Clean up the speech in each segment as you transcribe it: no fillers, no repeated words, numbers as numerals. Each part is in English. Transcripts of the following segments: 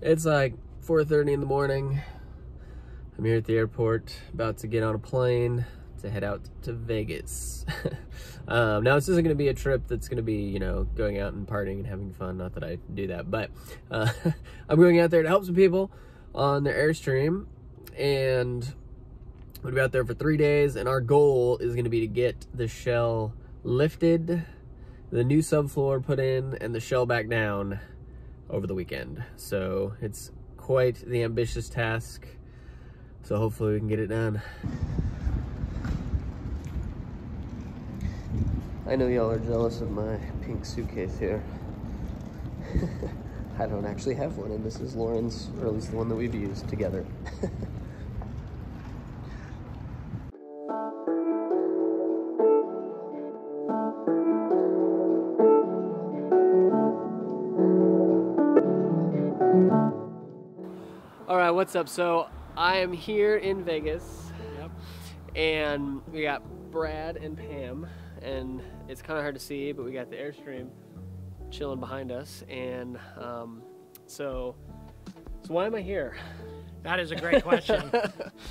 It's like 4:30 in the morning. I'm here at the airport, about to get on a plane to head out to Vegas. Now this isn't gonna be a trip that's gonna be, you know, going out and partying and having fun, not that I do that, but I'm going out there to help some people on their Airstream, and we'll be out there for 3 days, and our goal is gonna be to get the shell lifted, the new subfloor put in, and the shell back down over the weekend. So it's quite the ambitious task. So hopefully we can get it done. I know y'all are jealous of my pink suitcase here. I don't actually have one, and this is Lauren's, or at least the one that we've used together. All right, what's up? So I am here in Vegas, and we got Brad and Pam, and it's kind of hard to see, but we got the Airstream chilling behind us, and so why am I here? That is a great question,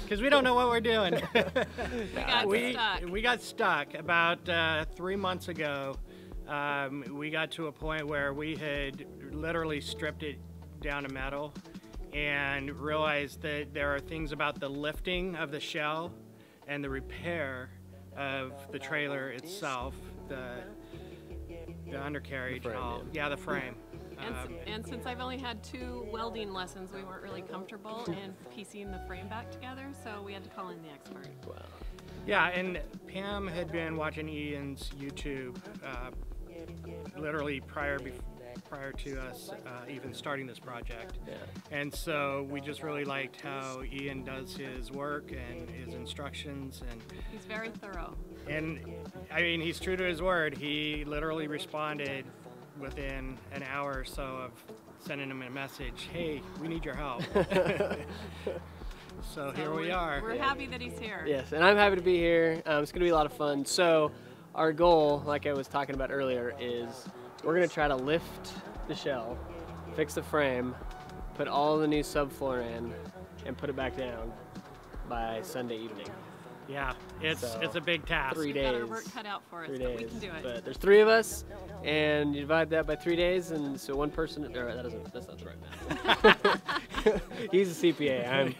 because we don't know what we're doing. We got stuck about 3 months ago. We got to a point where we had literally stripped it down to metal and realized that there are things about the lifting of the shell and the repair of the trailer itself, the undercarriage, the frame, the frame. And since I've only had 2 welding lessons, we weren't really comfortable in piecing the frame back together, so we had to call in the expert. Wow. Yeah, and Pam had been watching Ian's YouTube literally prior to us even starting this project. Yeah. And so we just really liked how Ian does his work and his instructions, and he's very thorough. And I mean, he's true to his word. He literally responded within an hour or so of sending him a message, hey, we need your help. So here we are. We're happy that he's here. Yes, and I'm happy to be here. It's gonna be a lot of fun. So our goal, like I was talking about earlier, is we're gonna try to lift the shell, fix the frame, put all the new subfloor in, and put it back down by Sunday evening. Yeah, it's a big task. 3 We've days. got our work cut out for us, 3 but days. we can do it. But there's 3 of us, and you divide that by 3 days, and so one person. Or that's not the right math. He's a CPA.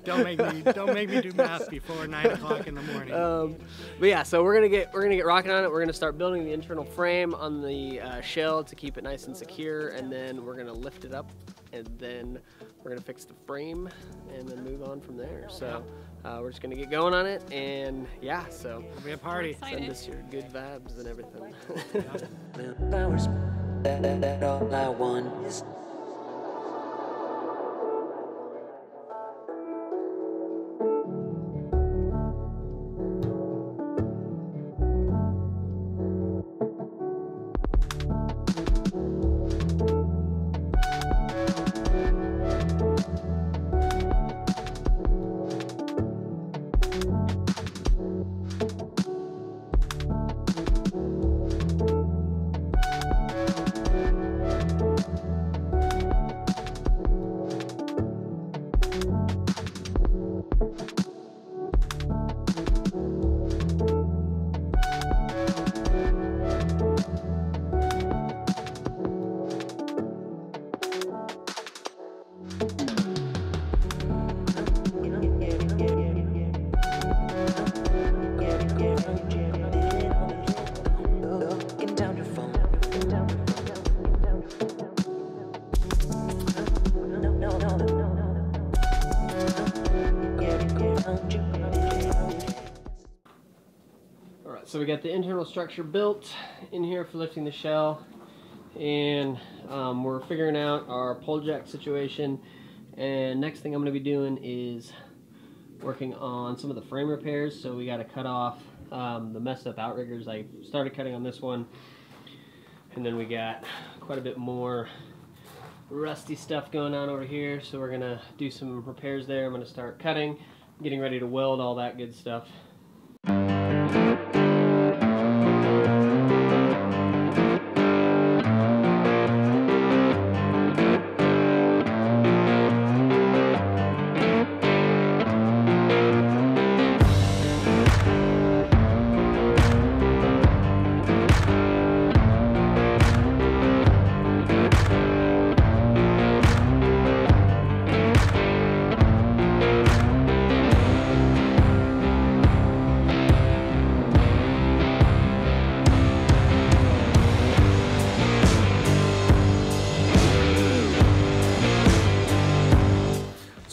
Don't make me do math before 9 o'clock in the morning. But yeah, so we're gonna get rocking on it. We're gonna start building the internal frame on the shell to keep it nice and secure, and then we're gonna lift it up, and then we're gonna fix the frame, and then move on from there. So we're just gonna get going on it, and yeah, so It'll be a party. send us your good vibes and everything. Flowers, that all I want is. So we got the internal structure built in here for lifting the shell, and we're figuring out our pole jack situation, and next thing I'm going to be doing is working on some of the frame repairs. So we got to cut off the messed up outriggers. I started cutting on this one, and then we got quite a bit more rusty stuff going on over here, so we're going to do some repairs there. I'm going to start cutting, getting ready to weld all that good stuff.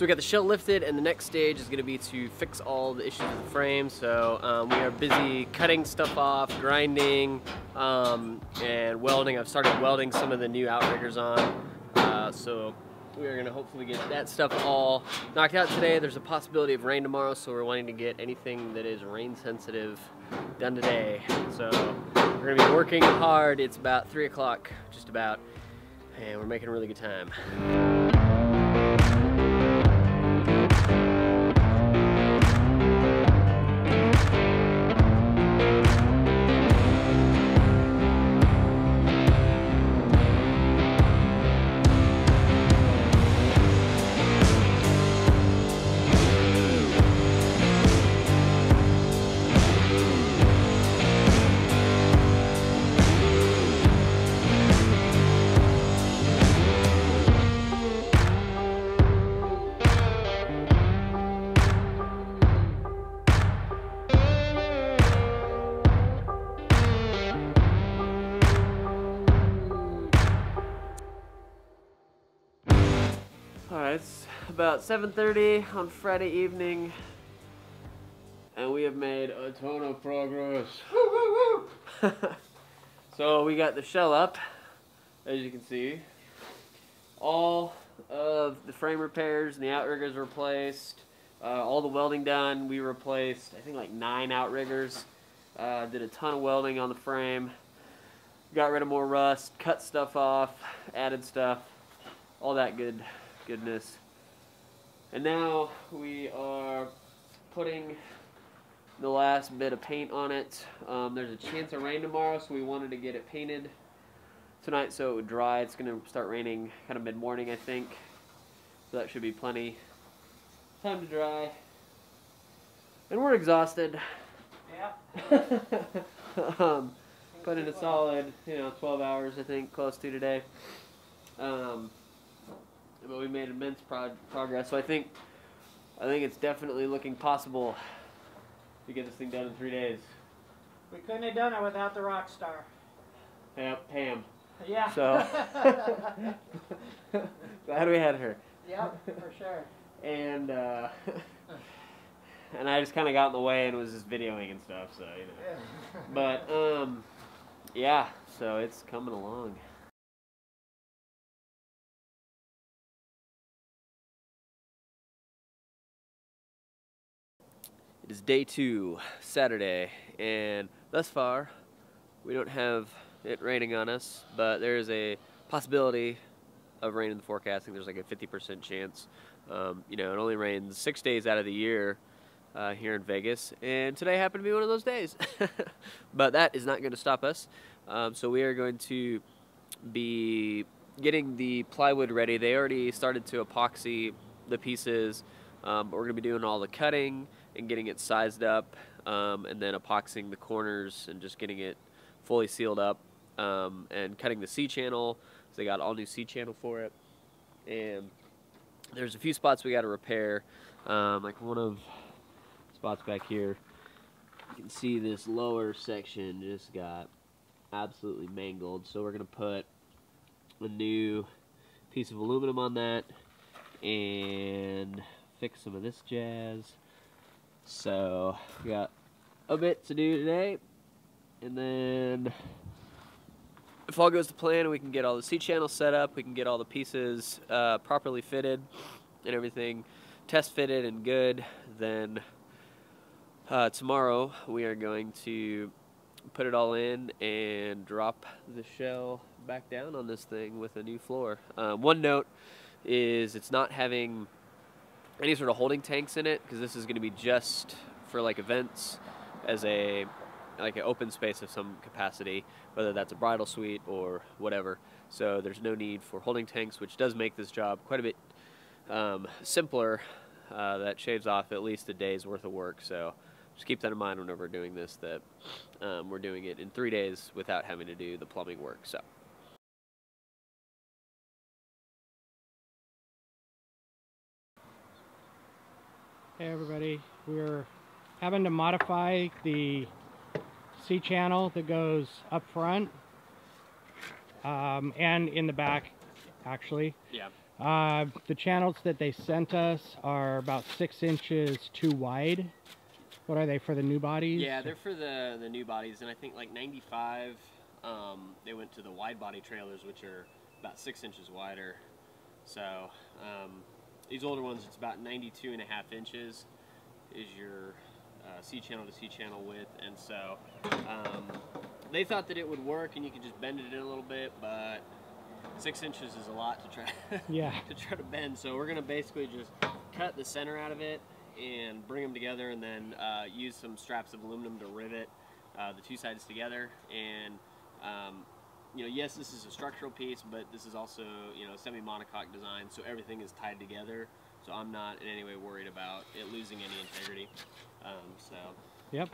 we got the shell lifted, and the next stage is going to be to fix all the issues with the frame. So we are busy cutting stuff off, grinding, and welding. I've started welding some of the new outriggers on. So we are going to hopefully get that stuff all knocked out today. There's a possibility of rain tomorrow, so we're wanting to get anything that is rain sensitive done today. So we're going to be working hard. It's about 3 o'clock, just about, and we're making a really good time. Alright, it's about 7:30 on Friday evening, and we have made a ton of progress. Woo, woo, woo. So we got the shell up, as you can see. All of the frame repairs and the outriggers replaced. All the welding done. We replaced, I think, like 9 outriggers. Did a ton of welding on the frame. Got rid of more rust, cut stuff off, added stuff, all that goodness. And now we are putting the last bit of paint on it. There's a chance of rain tomorrow, so we wanted to get it painted tonight so it would dry. It's going to start raining kind of mid-morning, I think. So that should be plenty time to dry. And we're exhausted. Yeah. Put in a solid, 12 hours, I think, close to today. But we made immense progress, so I think it's definitely looking possible to get this thing done in 3 days. We couldn't have done it without the rock star. Yep, Pam. Yeah. So glad we had her. Yep, for sure. And and I just kind of got in the way and was just videoing and stuff, so But yeah, so it's coming along. It is day 2, Saturday, and thus far we don't have it raining on us, but there is a possibility of rain in the forecasting. There's like a 50% chance. It only rains 6 days out of the year here in Vegas, and today happened to be one of those days. But that is not going to stop us. So we are going to be getting the plywood ready. They already started to epoxy the pieces, but we're going to be doing all the cutting and getting it sized up, and then epoxying the corners and just getting it fully sealed up, and cutting the C-channel. So they got all new C-channel for it, and there's a few spots we got to repair, like one of the spots back here. You can see this lower section just got absolutely mangled, so we're going to put a new piece of aluminum on that and fix some of this jazz. So we got a bit to do today, and then if all goes to plan, we can get all the C-channel set up, we can get all the pieces properly fitted and everything test fitted and good. Then tomorrow we are going to put it all in and drop the shell back down on this thing with a new floor. One note is it's not having any sort of holding tanks in it, because this is going to be just for like events, as an open space of some capacity, whether that's a bridal suite or whatever. So there's no need for holding tanks, which does make this job quite a bit simpler. That shaves off at least a day's worth of work. So just keep that in mind whenever we're doing this, that we're doing it in 3 days without having to do the plumbing work. So. Hey everybody, we're having to modify the C-channel that goes up front and in the back actually. Yeah. The channels that they sent us are about 6 inches too wide. What are they, for the new bodies? Yeah, they're for the new bodies, and I think like 95, they went to the wide body trailers, which are about 6 inches wider. So these older ones, it's about 92.5 inches is your C-channel to C-channel width, and so they thought that it would work and you could just bend it in a little bit, but 6 inches is a lot to try to try to bend. So we're gonna basically just cut the center out of it and bring them together, and then use some straps of aluminum to rivet the two sides together. And you know, yes, this is a structural piece, but this is also, you know, semi-monocoque design, so everything is tied together. So I'm not in any way worried about it losing any integrity. So yep,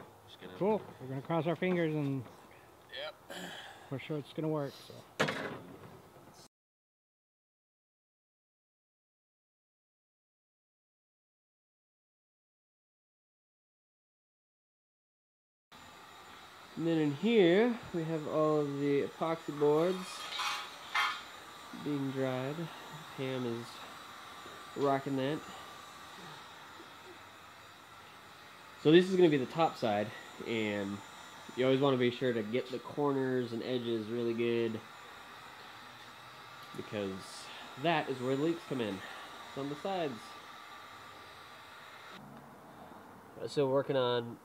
cool. We're gonna cross our fingers and yep, we're sure it's gonna work. So. And then in here we have all of the epoxy boards being dried. Pam is rocking that. So this is going to be the top side, and you always want to be sure to get the corners and edges really good, because that is where the leaks come in. It's on the sides. So we're working on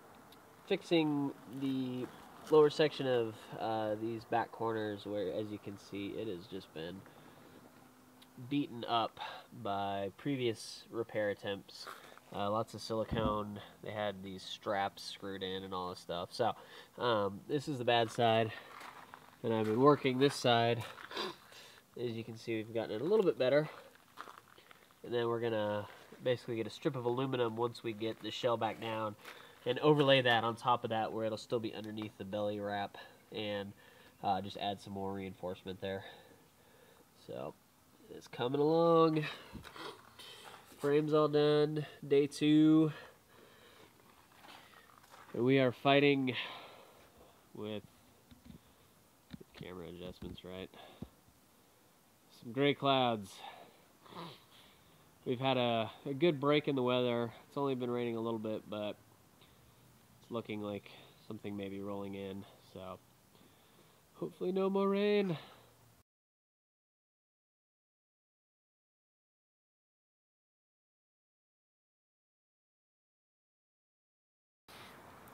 fixing the lower section of these back corners, where, as you can see, it has just been beaten up by previous repair attempts. Lots of silicone. They had these straps screwed in and all this stuff. So this is the bad side, and I've been working this side. As you can see, we've gotten it a little bit better, and then we're gonna basically get a strip of aluminum once we get the shell back down, and overlay that on top of that where it'll still be underneath the belly wrap, and just add some more reinforcement there. So it's coming along. Frame's all done. Day 2. And we are fighting with camera adjustments, right? Some gray clouds. We've had a good break in the weather. It's only been raining a little bit, but it's looking like something may be rolling in. So hopefully no more rain.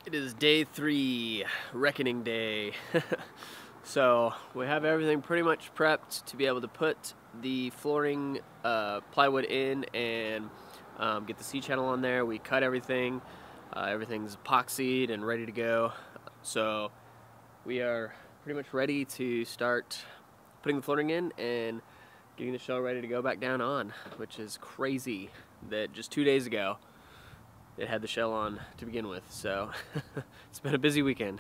It is day 3, reckoning day. So we have everything pretty much prepped to be able to put the flooring plywood in and get the C-channel on there. We cut everything. Everything's epoxied and ready to go. So we are pretty much ready to start putting the flooring in and getting the shell ready to go back down on, which is crazy that just 2 days ago it had the shell on to begin with. So it's been a busy weekend.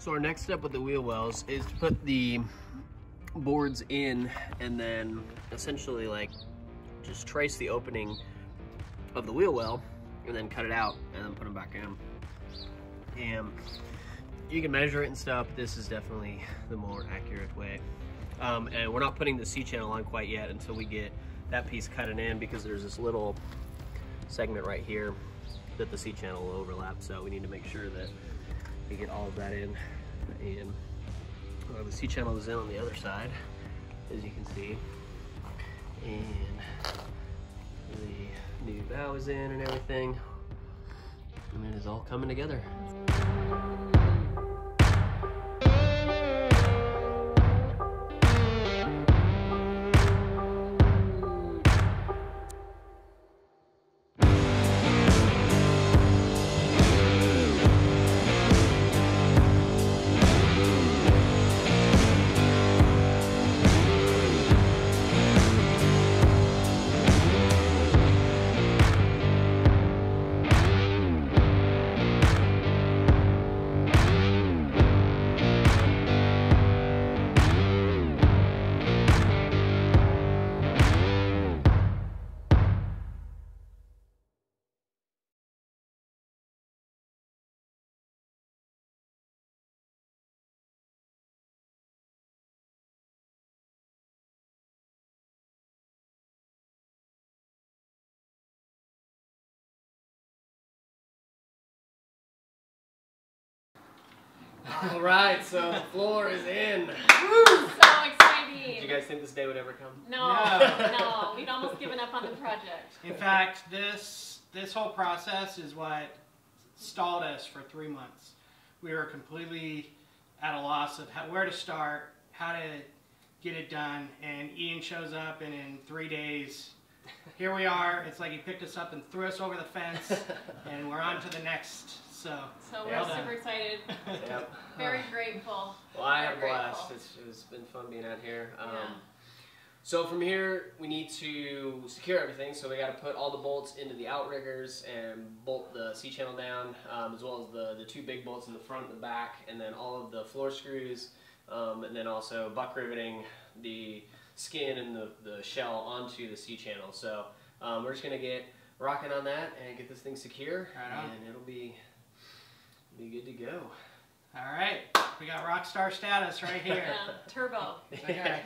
So our next step with the wheel wells is to put the boards in and then essentially like just trace the opening of the wheel well and then cut it out and then put them back in. And you can measure it and stuff, but this is definitely the more accurate way. And we're not putting the C-channel on quite yet until we get that piece cut in, because there's this little segment right here that the C-channel will overlap, so we need to make sure that we get all of that in. And the C-channel is in on the other side, as you can see. And the new valve is in and everything. And it is all coming together. All right, so the floor is in. Woo! So exciting. Did you guys think this day would ever come? No. We'd almost given up on the project. In fact, this whole process is what stalled us for 3 months. We were completely at a loss of where to start, how to get it done, and Ian shows up, and in 3 days, here we are. It's like he picked us up and threw us over the fence, and we're on to the next. So we're super excited. Yep. Very grateful. Well, I had a Very blast. grateful. It's been fun being out here. Yeah. So from here, we need to secure everything. So we got to put all the bolts into the outriggers and bolt the C-channel down, as well as the two big bolts in the front and the back, and then all of the floor screws, and then also buck riveting the skin and the shell onto the C-channel. So we're just going to get rocking on that and get this thing secure, and it'll be good to go. All right, we got rock star status right here. Yeah, turbo. Okay.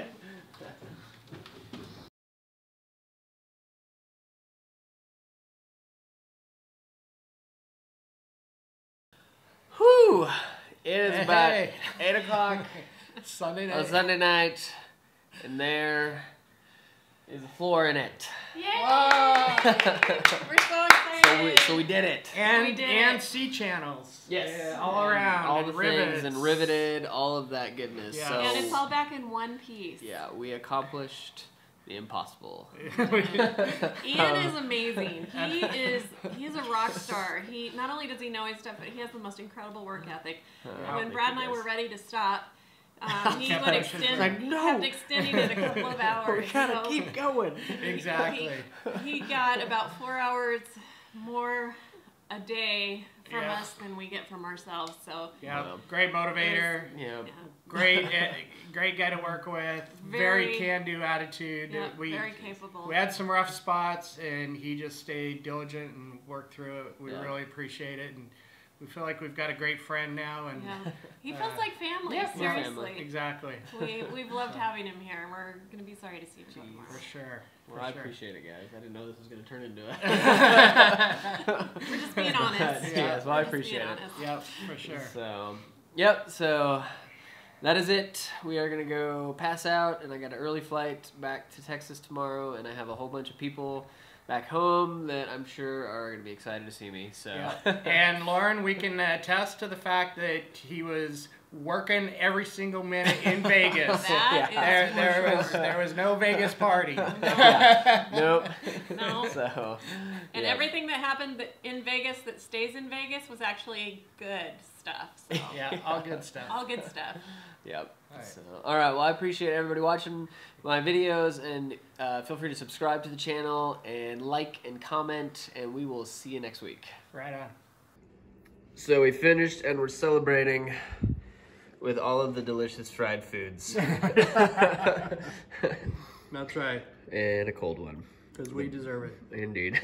Whew! It is about Hey. 8 o'clock Sunday on night. Sunday night, and there is a floor in it. Yay! Whoa! We're so excited. So we did it. And We did and it. C channels. Yes. Yeah, all around. All and the rivets. things and riveted, all of that goodness. Yeah. So And it's all back in one piece. yeah, we accomplished the impossible. Ian is amazing. He's a rock star. He not only does he know his stuff, but he has the most incredible work ethic. When Brad and I were ready to stop, he Kept would pushing. extend. Like, He no. kept extending it a couple of hours. We gotta So keep going. Exactly. He got about 4 hours more a day from Yeah. us than we get from ourselves. So Yeah, Wow. great motivator. Yeah. Great, great guy to work with. Very can-do attitude. yeah, We very capable. we had some rough spots, and he just stayed diligent and worked through it. We Yeah. really appreciate it, and we feel like we've got a great friend now. And Yeah, he feels like family. yeah, we're seriously. family. exactly, We've loved having him here. We're gonna be sorry to see him go tomorrow. for sure. Well, I appreciate it, guys. I didn't know this was going to turn into it. We're just being honest. Yes, well, I We're just appreciate being it. honest. Yep, for sure. So, yep, so that is it. We are going to go pass out, and I got an early flight back to Texas tomorrow, and I have a whole bunch of people back home that I'm sure are going to be excited to see me. So, Yeah. And Lauren, we can attest to the fact that he was working every single minute in Vegas. That is There was no Vegas party. nope. No. So, And yeah. everything that happened in Vegas that stays in Vegas was actually good stuff. So. Yeah, all good stuff. All good stuff. Yep. Alright. So, all right. Well, I appreciate everybody watching my videos, and feel free to subscribe to the channel and like and comment, and we will see you next week. Right on. So we finished, and we're celebrating with all of the delicious fried foods. That's right, And a cold one. because we deserve it. Indeed.